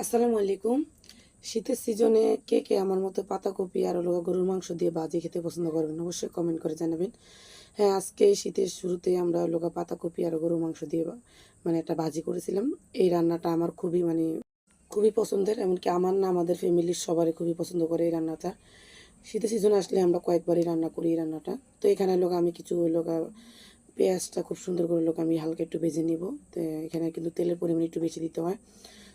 আসসালামু আলাইকুম। শীতের সিজনে কে কে আমার মতো পাতাকপি আর গরুর মাংস দিয়ে ভাজি খেতে পছন্দ করবেন অবশ্যই কমেন্ট করে জানাবেন। হ্যাঁ, আজকে শীতের শুরুতেই আমরা পাতাকপি আর গরুর মাংস দিয়ে মানে একটা ভাজি করেছিলাম। এই রান্নাটা আমার খুবই পছন্দের, এমনকি আমার না আমাদের ফ্যামিলির সবারই খুবই পছন্দ করে এই রান্নাটা। শীতের সিজন আসলে আমরা কয়েকবারই রান্না করি এই রান্নাটা। তো এখানে আমি কিছু পেঁয়াজটা খুব সুন্দর করে আমি হালকা একটু ভেজে নিব। তো এখানে কিন্তু তেলের পরিমাণ একটু বেশি দিতে হয়।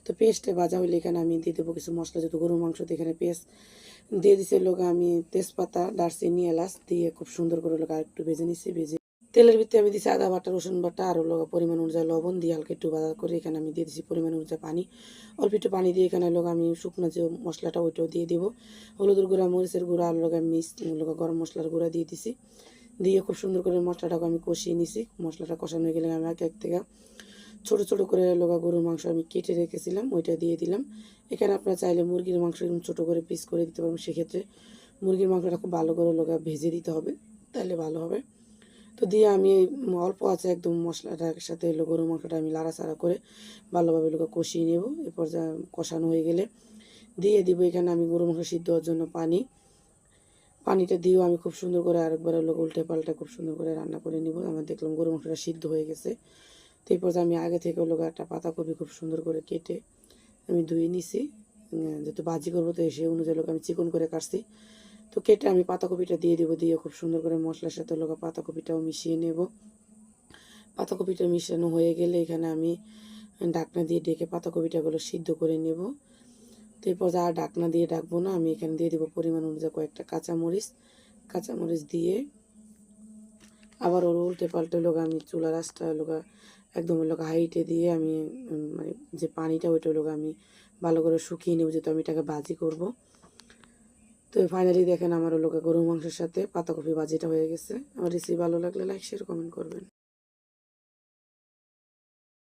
তো পেঁয়াজটা ভাজা হইলে এখানে আমি দিয়ে দেবো কিছু মশলা, যেহেতু গরুর মাংস, এখানে পেঁয়াজ দিয়ে দিছে আমি তেজপাতা, দারচিনি, এলাচ দিয়ে খুব সুন্দর করে আর একটু ভেজে নিচ্ছি। তেলের ভিতরে আমি দিচ্ছি আদা বাটা, রসুন বাটা, আর পরিমাণ অনুযায়ী লবণ দিয়ে হালকা একটু ভাজা করে এখানে আমি দিয়ে দিচ্ছি পরিমাণ অনুযায়ী পানি। অল্প একটু পানি দিয়ে এখানে আমি শুকনো যে মশলাটা ওইটাও দিয়ে দেবো। হলুদের গুঁড়া, মরিচের গুঁড়া, আর গরম মশলার গুঁড়া দিয়ে দিছি। দিয়ে খুব সুন্দর করে মশলাটাকে আমি কষিয়ে নিছি। মশলাটা কষানো হয়ে গেলে আমি এক থেকে ছোটো ছোটো করে গরুর মাংস আমি কেটে রেখেছিলাম ওইটা দিয়ে দিলাম। এখানে আপনারা চাইলে মুরগির মাংস এরকম ছোটো করে পিস করে দিতে পারবেন। সেক্ষেত্রে মুরগির মাংসটা খুব ভালো করে ভেজে দিতে হবে, তাহলে ভালো হবে। তো দিয়ে আমি অল্প আছে একদম মশলাটার সাথে গরুর মাংসটা আমি লাড়াচাড়া করে ভালোভাবে কষিয়ে নেব। এরপর যা কষানো হয়ে গেলে দিয়ে দিব এখানে আমি গরুর মাংস সিদ্ধ হওয়ার জন্য পানিটা দিয়েও আমি খুব সুন্দর করে আরেকবার উল্টে পাল্টে খুব সুন্দর করে রান্না করে নিব। আমার দেখলাম গরুর মাংসটা সিদ্ধ হয়ে গেছে। তো এরপর আমি আগে থেকে একটা পাতাকপি খুব সুন্দর করে কেটে আমি ধুয়ে নিছি, যেহেতু ভাজি করবো তো সেই অনুযায়ী আমি চিকন করে কাটছি। তো কেটে আমি পাতাকপিটা দিয়ে দেবো, দিয়ে খুব সুন্দর করে মশলার সাথে পাতাকপিটাও মিশিয়ে নেব। পাতাকপিটা মিশানো হয়ে গেলে এখানে আমি ঢাকনা দিয়ে ডেকে পাতাকপিটাগুলো সিদ্ধ করে নেব। তো এরপর আর ঢাকনা দিয়ে ডাকবো না, আমি এখানে দিয়ে দেবো পরিমাণ অনুযায়ী কয়েকটা কাঁচামরিচ দিয়ে আবার উল্টে পাল্টে আমি চুলার আঁচটা একদম হাইটে দিয়ে আমি মানে যে পানিটা ওইটা আমি ভালো করে শুকিয়ে নেব, যেহেতু আমি এটাকে ভাজি করব। তো ফাইনালি দেখেন আমার গরুর মাংসের সাথে পাতাকপি ভাজিটা হয়ে গেছে। আমার রেসিপি ভালো লাগলে লাইক শেয়ার কমেন্ট করবেন।